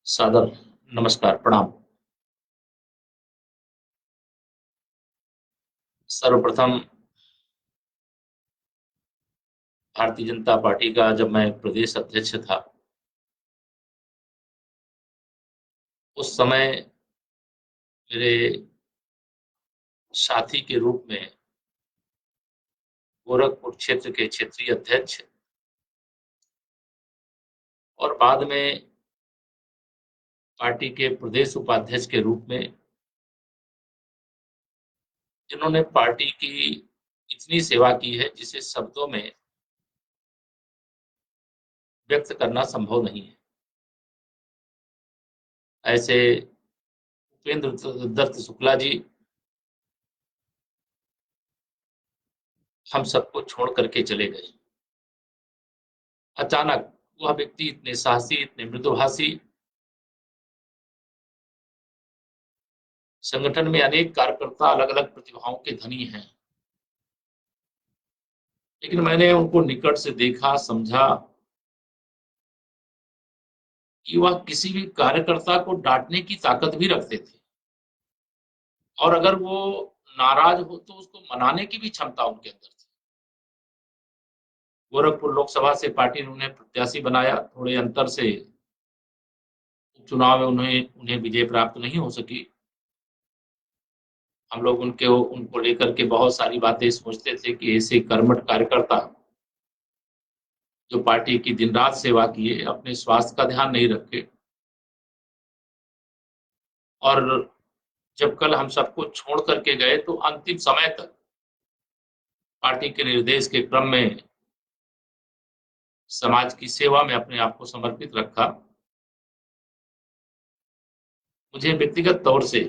सादर नमस्कार, प्रणाम। सर्वप्रथम भारतीय जनता पार्टी का जब मैं प्रदेश अध्यक्ष था, उस समय मेरे साथी के रूप में गोरखपुर क्षेत्र के क्षेत्रीय अध्यक्ष और बाद में पार्टी के प्रदेश उपाध्यक्ष के रूप में जिन्होंने पार्टी की इतनी सेवा की है जिसे शब्दों में व्यक्त करना संभव नहीं है। ऐसे उपेंद्र दत्त शुक्ला जी हम सबको छोड़ करके चले गए। अचानक वह व्यक्ति इतने साहसी, इतने मृदुभाषी, संगठन में अनेक कार्यकर्ता अलग अलग प्रतिभाओं के धनी हैं, लेकिन मैंने उनको निकट से देखा, समझा कि वह किसी भी कार्यकर्ता को डांटने की ताकत भी रखते थे और अगर वो नाराज हो तो उसको मनाने की भी क्षमता उनके अंदर थी। गोरखपुर लोकसभा से पार्टी ने उन्हें प्रत्याशी बनाया। थोड़े अंतर से उपचुनाव में उन्हें उन्हें विजय प्राप्त नहीं हो सकी। हम लोग उनको लेकर के बहुत सारी बातें सोचते थे कि ऐसे कर्मठ कार्यकर्ता जो पार्टी की दिन रात सेवा किए, अपने स्वास्थ्य का ध्यान नहीं रखे और जब कल हम सबको छोड़ करके गए तो अंतिम समय तक पार्टी के निर्देश के क्रम में समाज की सेवा में अपने आप को समर्पित रखा। मुझे व्यक्तिगत तौर से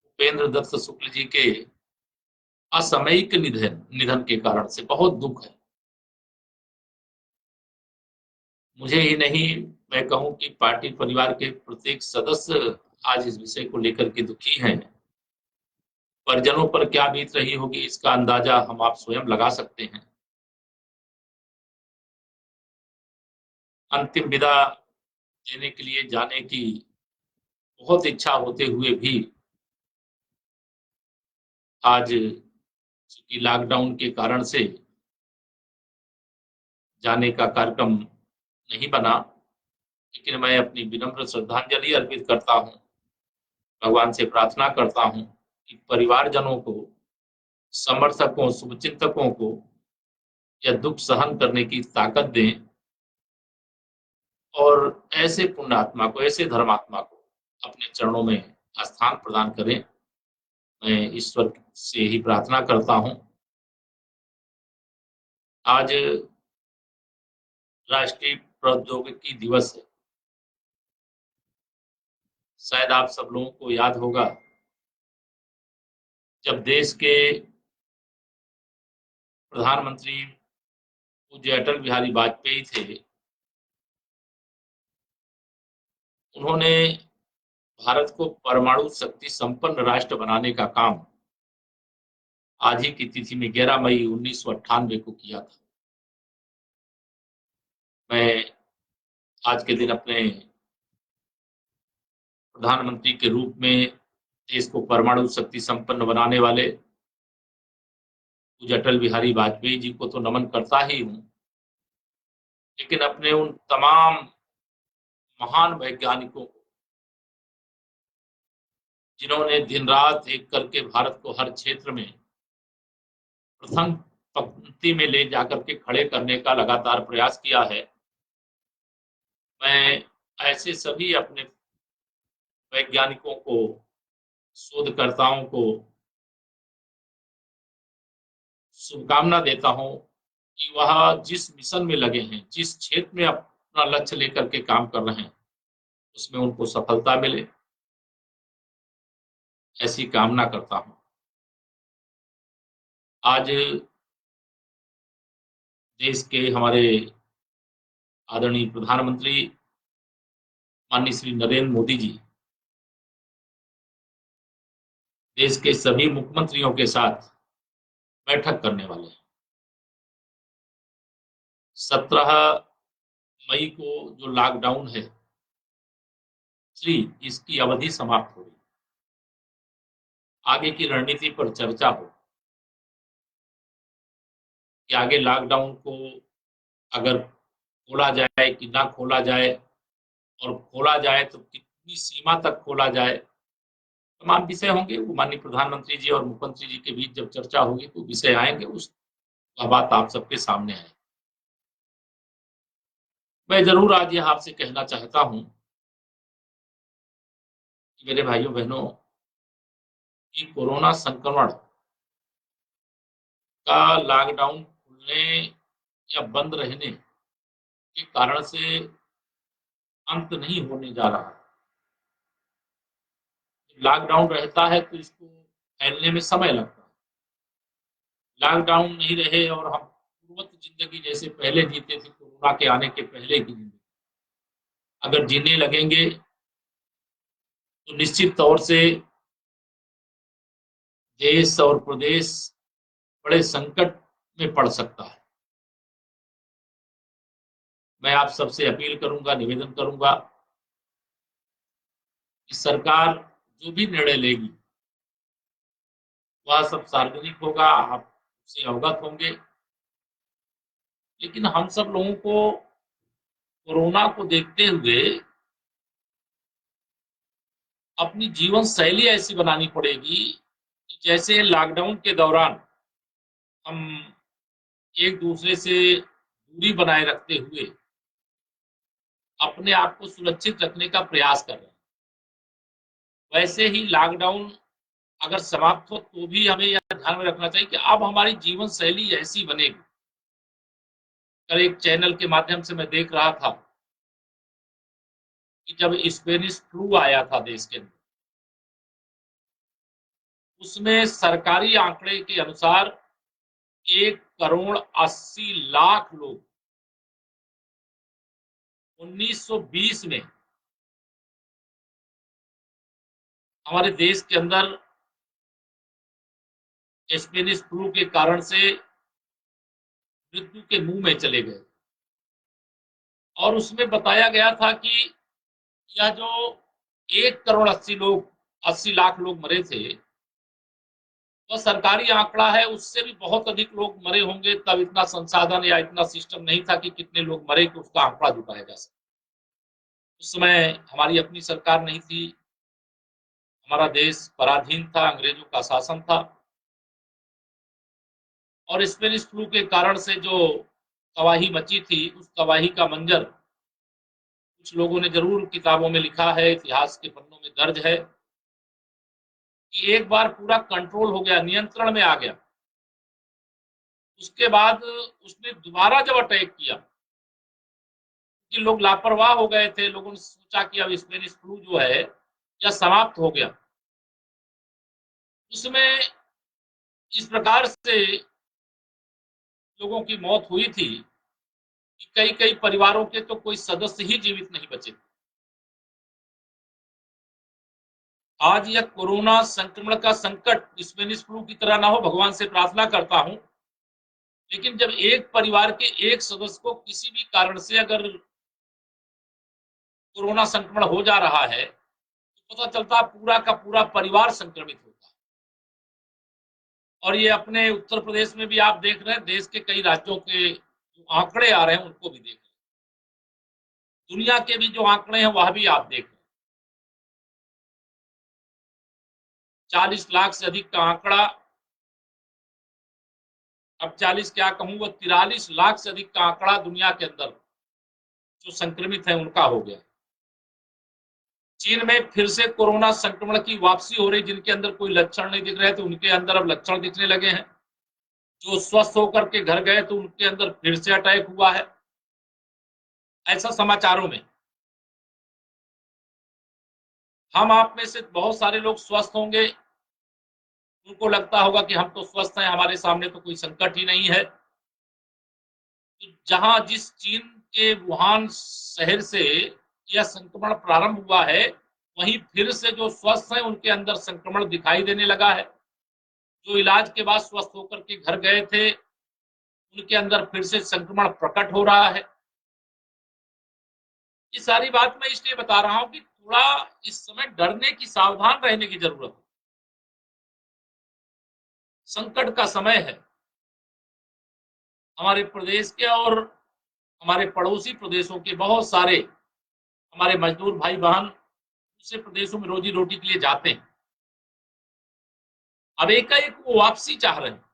उपेंद्र दत्त शुक्ल जी के असामयिक निधन निधन के कारण से बहुत दुख है। मुझे ही नहीं, मैं कहूं कि पार्टी परिवार के प्रत्येक सदस्य आज इस विषय को लेकर के दुखी हैं। परिजनों पर क्या बीत रही होगी इसका अंदाजा हम आप स्वयं लगा सकते हैं। अंतिम विदा देने के लिए जाने की बहुत इच्छा होते हुए भी आज चूंकि लॉकडाउन के कारण से जाने का कार्यक्रम नहीं बना, लेकिन मैं अपनी विनम्र श्रद्धांजलि अर्पित करता हूं। भगवान से प्रार्थना करता हूं कि परिवारजनों को, समर्थकों, शुभचिंतकों को यह दुख सहन करने की ताकत दें और ऐसे पुण्यात्मा को, ऐसे धर्मात्मा को अपने चरणों में स्थान प्रदान करें। मैं ईश्वर से ही प्रार्थना करता हूं। आज राष्ट्रीय प्रौद्योगिकी दिवस है। शायद आप सब लोगों को याद होगा, जब देश के प्रधानमंत्री पूज्य अटल बिहारी वाजपेयी थे, उन्होंने भारत को परमाणु शक्ति संपन्न राष्ट्र बनाने का काम आज ही की तिथि में 11 मई 1998 को किया था। मैं आज के दिन अपने प्रधानमंत्री के रूप में देश को परमाणु शक्ति संपन्न बनाने वाले पूज्य अटल बिहारी वाजपेयी जी को तो नमन करता ही हूं, लेकिन अपने उन तमाम महान वैज्ञानिकों को जिन्होंने दिन रात एक करके भारत को हर क्षेत्र में प्रथम पंक्ति में ले जाकर के खड़े करने का लगातार प्रयास किया है, मैं ऐसे सभी अपने वैज्ञानिकों को, शोधकर्ताओं को शुभकामना देता हूं कि वह जिस मिशन में लगे हैं, जिस क्षेत्र में अपना लक्ष्य लेकर के काम कर रहे हैं, उसमें उनको सफलता मिले, ऐसी कामना करता हूं। आज देश के हमारे आदरणीय प्रधानमंत्री माननीय श्री नरेंद्र मोदी जी देश के सभी मुख्यमंत्रियों के साथ बैठक करने वाले हैं। 17 मई को जो लॉकडाउन है इसकी अवधि समाप्त हो रही, आगे की रणनीति पर चर्चा हो कि आगे लॉकडाउन को अगर खोला जाए कि ना खोला जाए, और खोला जाए तो कितनी सीमा तक खोला जाए। तमाम विषय होंगे, वो माननीय प्रधानमंत्री जी और मुख्यमंत्री जी के बीच जब चर्चा होगी तो विषय आएंगे, उस बात आप सबके सामने आए। मैं जरूर आज यह आपसे कहना चाहता हूं कि मेरे भाइयों बहनों, कि कोरोना संक्रमण का लॉकडाउन खुलने या बंद रहने के कारण से अंत नहीं होने जा रहा। लॉकडाउन रहता है तो इसको फैलने में समय लगता है। लॉकडाउन नहीं रहे और हम पूर्वत जिंदगी जैसे पहले जीते थे, कोरोना के आने के पहले की जिंदगी अगर जीने लगेंगे तो निश्चित तौर से देश और प्रदेश बड़े संकट में पड़ सकता है। मैं आप सबसे अपील करूंगा, निवेदन करूंगा कि सरकार जो भी निर्णय लेगी वह सब सार्वजनिक होगा, आप उससे अवगत होंगे। लेकिन हम सब लोगों को कोरोना को देखते हुए अपनी जीवन शैली ऐसी बनानी पड़ेगी कि जैसे लॉकडाउन के दौरान हम एक दूसरे से दूरी बनाए रखते हुए अपने आप को सुरक्षित रखने का प्रयास कर रहे हैं, वैसे ही लॉकडाउन अगर समाप्त हो तो भी हमें यह ध्यान में रखना चाहिए कि अब हमारी जीवन शैली ऐसी बनेगी। कल एक चैनल के माध्यम से मैं देख रहा था कि जब स्पेनिश फ्लू आया था देश के अंदर, उसमें सरकारी आंकड़े के अनुसार 1,80,00,000 लोग 1920 में हमारे देश के अंदर स्पेनिश फ्लू के कारण से मृत्यु के मुंह में चले गए। और उसमें बताया गया था कि यह जो 1,80,00,000 लोग मरे थे, वह सरकारी आंकड़ा है, उससे भी बहुत अधिक लोग मरे होंगे। तब इतना संसाधन या इतना सिस्टम नहीं था कि कितने लोग मरे कि उसका आंकड़ा जुटाया जा सके। उस समय हमारी अपनी सरकार नहीं थी, हमारा देश पराधीन था, अंग्रेजों का शासन था। और स्पेनिश फ्लू के कारण से जो तबाही मची थी, उस तबाही का मंजर कुछ लोगों ने जरूर किताबों में लिखा है, इतिहास के पन्नों में दर्ज है कि एक बार पूरा कंट्रोल हो गया, नियंत्रण में आ गया। उसके बाद उसने दोबारा जब अटैक किया कि लोग लापरवाह हो गए थे, लोगों ने सोचा कि अब स्पेनिश फ्लू जो है यह समाप्त हो गया। उसमें इस प्रकार से लोगों की मौत हुई थी कि कई कई परिवारों के तो कोई सदस्य ही जीवित नहीं बचे। आज यह कोरोना संक्रमण का संकट स्पेनिश फ्लू की तरह ना हो, भगवान से प्रार्थना करता हूं, लेकिन जब एक परिवार के एक सदस्य को किसी भी कारण से अगर कोरोना संक्रमण हो जा रहा है तो पता चलता पूरा का पूरा परिवार संक्रमित होता है। और ये अपने उत्तर प्रदेश में भी आप देख रहे हैं, देश के कई राज्यों के जो आंकड़े आ रहे हैं उनको भी देख रहे हैं, दुनिया के भी जो आंकड़े हैं वह भी आप देख रहे हैं। 40 लाख से अधिक का आंकड़ा, अब 40 क्या कहूं, वो 43 लाख से अधिक का आंकड़ा दुनिया के अंदर जो संक्रमित है उनका हो गया। चीन में फिर से कोरोना संक्रमण की वापसी हो रही, जिनके अंदर कोई लक्षण नहीं दिख रहे थे उनके अंदर अब लक्षण दिखने लगे हैं। जो स्वस्थ होकर के घर गए तो उनके अंदर फिर से अटैक हुआ है, ऐसा समाचारों में। हम आप में से बहुत सारे लोग स्वस्थ होंगे, उनको लगता होगा कि हम तो स्वस्थ हैं, हमारे सामने तो कोई संकट ही नहीं है। जहां जिस चीन के वुहान शहर से यह संक्रमण प्रारंभ हुआ है, वहीं फिर से जो स्वस्थ हैं उनके अंदर संक्रमण दिखाई देने लगा है। जो इलाज के बाद स्वस्थ होकर के घर गए थे उनके अंदर फिर से संक्रमण प्रकट हो रहा है। ये सारी बात मैं इसलिए बता रहा हूं कि थोड़ा इस समय डरने की, सावधान रहने की जरूरत है। संकट का समय है। हमारे प्रदेश के और हमारे पड़ोसी प्रदेशों के बहुत सारे हमारे मजदूर भाई बहन दूसरे प्रदेशों में रोजी रोटी के लिए जाते हैं। अब एकाएक वो वापसी चाह रहे हैं।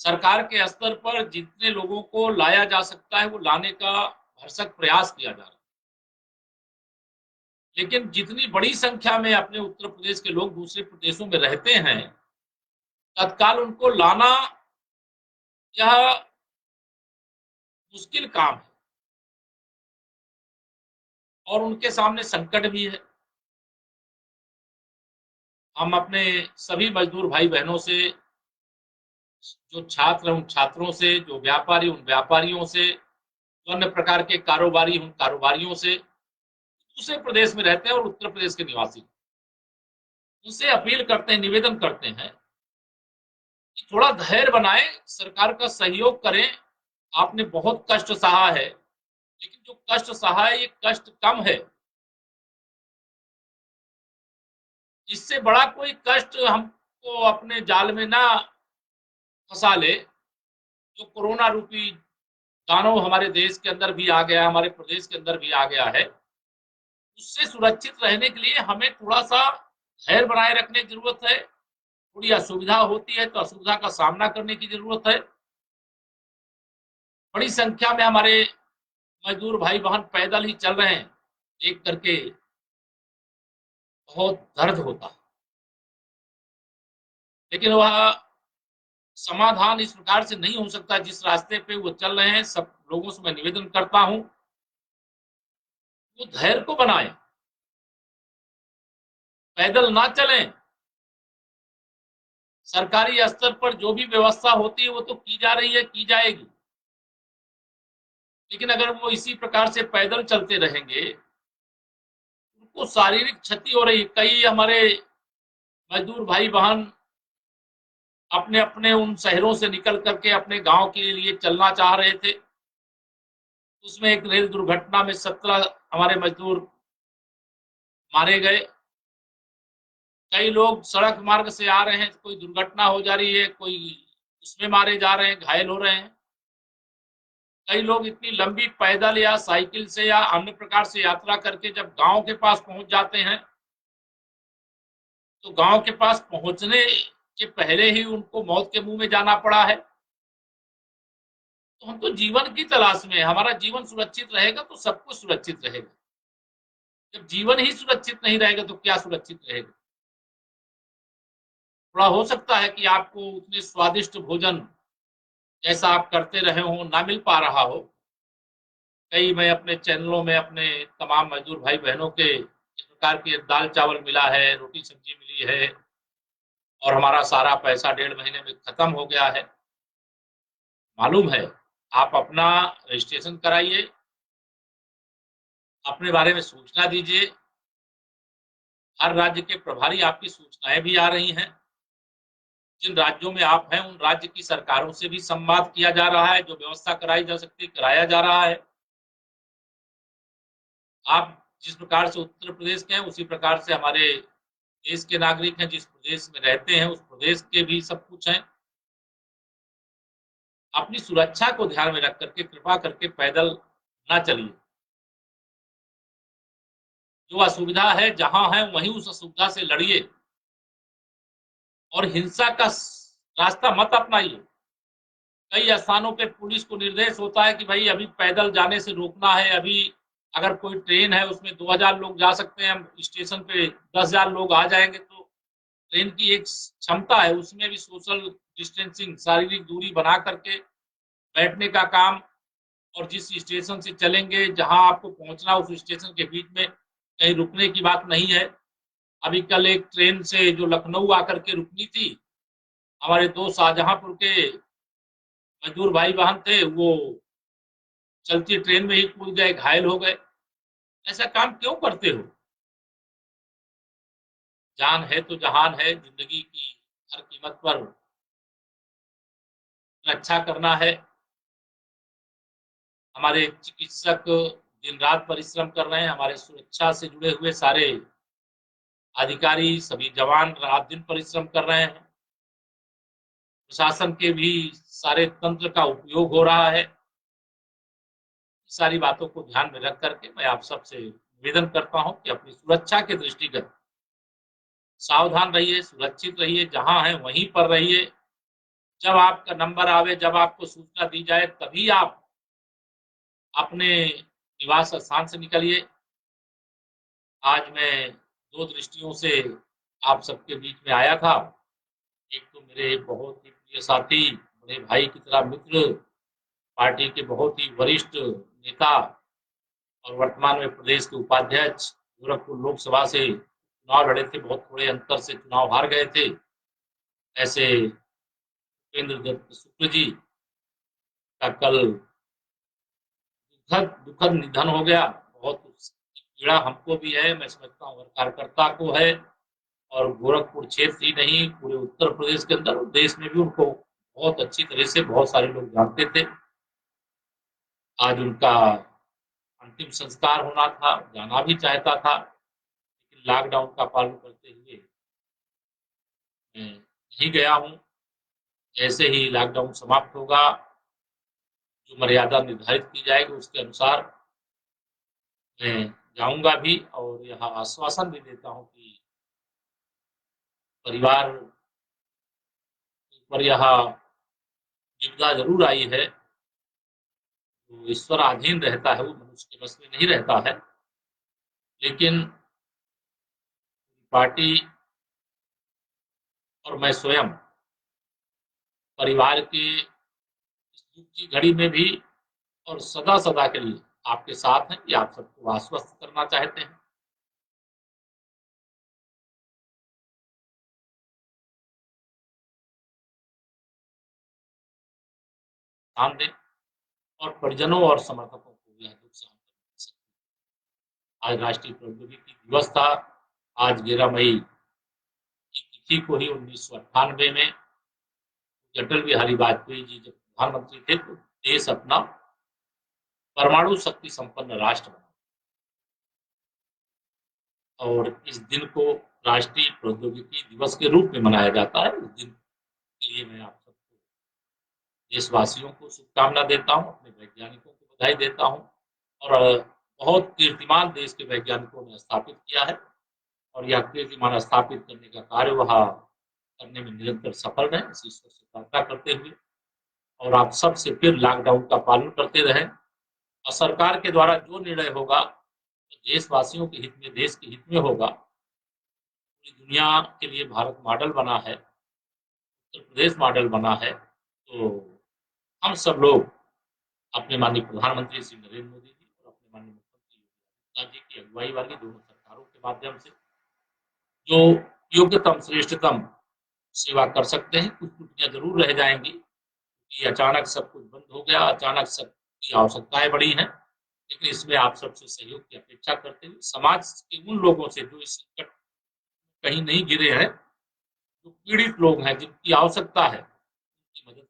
सरकार के स्तर पर जितने लोगों को लाया जा सकता है वो लाने का भरसक प्रयास किया जा रहा है, लेकिन जितनी बड़ी संख्या में अपने उत्तर प्रदेश के लोग दूसरे प्रदेशों में रहते हैं, तत्काल उनको लाना यह मुश्किल काम है और उनके सामने संकट भी है। हम अपने सभी मजदूर भाई बहनों से, जो छात्र उन छात्रों से, जो व्यापारी उन व्यापारियों से, जो अन्य प्रकार के कारोबारी उन कारोबारियों से, दूसरे प्रदेश में रहते हैं और उत्तर प्रदेश के निवासी, उनसे अपील करते हैं, निवेदन करते हैं कि थोड़ा धैर्य बनाएं, सरकार का सहयोग करें। आपने बहुत कष्ट सहा है, लेकिन जो कष्ट सहा है ये कष्ट कम है। इससे बड़ा कोई कष्ट हमको अपने जाल में ना फंसा ले। जो कोरोना रूपी दानव हमारे देश के अंदर भी आ गया, हमारे प्रदेश के अंदर भी आ गया है, उससे सुरक्षित रहने के लिए हमें थोड़ा सा धैर्य बनाए रखने की जरूरत है। थोड़ी असुविधा होती है तो असुविधा का सामना करने की जरूरत है। बड़ी संख्या में हमारे मजदूर भाई बहन पैदल ही चल रहे हैं, देख करके बहुत दर्द होता है। लेकिन वह समाधान इस प्रकार से नहीं हो सकता जिस रास्ते पे वो चल रहे हैं। सब लोगों से मैं निवेदन करता हूं, वो धैर्य को बनाएं, पैदल ना चलें। सरकारी स्तर पर जो भी व्यवस्था होती है वो तो की जा रही है, की जाएगी, लेकिन अगर वो इसी प्रकार से पैदल चलते रहेंगे, उनको शारीरिक क्षति हो रही है। कई हमारे मजदूर भाई बहन अपने अपने उन शहरों से निकल करके अपने गांव के लिए चलना चाह रहे थे। उसमें एक रेल दुर्घटना में 17 हमारे मजदूर मारे गए। कई लोग सड़क मार्ग से आ रहे हैं, कोई दुर्घटना हो जा रही है, कोई उसमें मारे जा रहे हैं, घायल हो रहे हैं। कई लोग इतनी लंबी पैदल या साइकिल से या अन्य प्रकार से यात्रा करके जब गांव के पास पहुंच जाते हैं, तो गांव के पास पहुंचने के पहले ही उनको मौत के मुंह में जाना पड़ा है। तो हम तो जीवन की तलाश में, हमारा जीवन सुरक्षित रहेगा तो सब कुछ सुरक्षित रहेगा। जब जीवन ही सुरक्षित नहीं रहेगा तो क्या सुरक्षित रहेगा। थोड़ा हो सकता है कि आपको उतने स्वादिष्ट भोजन जैसा आप करते रहे हो ना मिल पा रहा हो। कई मैं अपने चैनलों में अपने तमाम मजदूर भाई बहनों के इस प्रकार की दाल चावल मिला है, रोटी सब्जी मिली है और हमारा सारा पैसा 1.5 महीने में खत्म हो गया है, मालूम है। आप अपना रजिस्ट्रेशन कराइए, अपने बारे में सूचना दीजिए। हर राज्य के प्रभारी आपकी सूचनाएं भी आ रही हैं। जिन राज्यों में आप हैं उन राज्य की सरकारों से भी संवाद किया जा रहा है, जो व्यवस्था कराई जा सकती है कराया जा रहा है। आप जिस प्रकार से उत्तर प्रदेश के हैं उसी प्रकार से हमारे देश के नागरिक हैं, जिस प्रदेश में रहते हैं उस प्रदेश के भी सब कुछ हैं। अपनी सुरक्षा को ध्यान में रख करके कृपा करके पैदल ना चलिए। जो असुविधा है जहां है वहीं उस असुविधा से लड़िए और हिंसा का रास्ता मत अपनाइए। कई स्थानों पे पुलिस को निर्देश होता है कि भाई अभी पैदल जाने से रोकना है। अभी अगर कोई ट्रेन है उसमें 2000 लोग जा सकते हैं, स्टेशन पे 10,000 लोग आ जाएंगे, तो ट्रेन की एक क्षमता है, उसमें भी सोशल डिस्टेंसिंग, शारीरिक दूरी बना करके बैठने का काम। और जिस स्टेशन से चलेंगे जहां आपको पहुंचना उस स्टेशन के बीच में कहीं रुकने की बात नहीं है। अभी कल एक ट्रेन से जो लखनऊ आकर के रुकनी थी, हमारे दो शाहजहांपुर के मजदूर भाई बहन थे, वो चलती ट्रेन में ही कूद गए, घायल हो गए। ऐसा काम क्यों करते हो। जान है तो जहान है, जिंदगी की हर कीमत पर रक्षा करना है। हमारे चिकित्सक दिन रात परिश्रम कर रहे हैं। हमारे सुरक्षा से जुड़े हुए सारे अधिकारी, सभी जवान रात दिन परिश्रम कर रहे हैं। प्रशासन के भी सारे तंत्र का उपयोग हो रहा है। सारी बातों को ध्यान में रख करके मैं आप सबसे निवेदन करता हूं कि अपनी सुरक्षा के दृष्टिगत सावधान रहिए, सुरक्षित रहिए, जहां है वहीं पर रहिए। जब आपका नंबर आवे, जब आपको सूचना दी जाए, तभी आप अपने निवास स्थान से निकलिए। आज मैं दो दृष्टियों से आप सबके बीच में आया था। एक तो मेरे बहुत ही प्रिय साथी, बड़े भाई की तरह मित्र, पार्टी के बहुत ही वरिष्ठ नेता और वर्तमान में प्रदेश के उपाध्यक्ष, गोरखपुर लोकसभा से चुनाव लड़े थे, बहुत थोड़े अंतर से चुनाव हार गए थे, ऐसे उपेंद्र दत्त शुक्ल जी का कल दुखद निधन हो गया। बहुत पीड़ा हमको भी है, मैं समझता हूँ हर कार्यकर्ता को है, और गोरखपुर क्षेत्र ही नहीं, पूरे उत्तर प्रदेश के अंदर और देश में भी उनको बहुत अच्छी तरह से बहुत सारे लोग जानते थे। आज उनका अंतिम संस्कार होना था, जाना भी चाहता था, लेकिन लॉकडाउन का पालन करते हुए मैं नहीं गया हूँ। जैसे ही लॉकडाउन समाप्त होगा, जो मर्यादा निर्धारित की जाएगी उसके अनुसार मैं जाऊंगा भी, और यहाँ आश्वासन भी देता हूँ कि परिवार पर यह विपदा जरूर आई है, तो ईश्वर अधीन रहता है, वो मनुष्य के बस में नहीं रहता है। लेकिन पार्टी और मैं स्वयं परिवार के इस दुख की घड़ी में भी और सदा सदा के लिए आपके साथ हैं, कि आप सबको आश्वस्त करना चाहते हैं। ध्यान दें और परिजनों और समर्थकों को यह दुख सहन करना चाहिए। आज राष्ट्रीय प्रौद्योगिकी दिवस था। आज 11 मई की तिथि को ही 1998 में अटल बिहारी वाजपेयी जी जब प्रधानमंत्री थे, तो देश अपना परमाणु शक्ति संपन्न राष्ट्र बना, और इस दिन को राष्ट्रीय प्रौद्योगिकी दिवस के रूप में मनाया जाता है। इस दिन के लिए मैं आप सबको, देशवासियों को शुभकामना देता हूँ, अपने वैज्ञानिकों को बधाई देता हूँ, और बहुत कीर्तिमान देश के वैज्ञानिकों ने स्थापित किया है, और यह कीर्तिमान स्थापित करने का कार्य वह करने में निरंतर सफल रहे, इस ईश्वर से प्रार्थना करते हुए, और आप सबसे फिर लॉकडाउन का पालन करते रहें, और सरकार के द्वारा जो निर्णय होगा तो देशवासियों के हित में, देश के हित में होगा। पूरी दुनिया के लिए भारत मॉडल बना है, उत्तर प्रदेश मॉडल बना है, तो हम सब लोग अपने माननीय प्रधानमंत्री श्री नरेंद्र मोदी जी और अपने माननीय मुख्यमंत्री योगी आदित्यनाथ जी की अगुवाई वाली दोनों सरकारों के माध्यम से जो योग्यतम श्रेष्ठतम सेवा कर सकते हैं। कुछ त्रुटियां जरूर रह जाएंगी, कि अचानक सब कुछ बंद हो गया, अचानक सबकी आवश्यकताएं बढ़ी हैं, लेकिन इसमें आप सबसे सहयोग की अपेक्षा करते हुए समाज के उन लोगों से जो इस संकट कहीं नहीं गिरे हैं, जो पीड़ित लोग हैं, जिनकी आवश्यकता है, उनकी मदद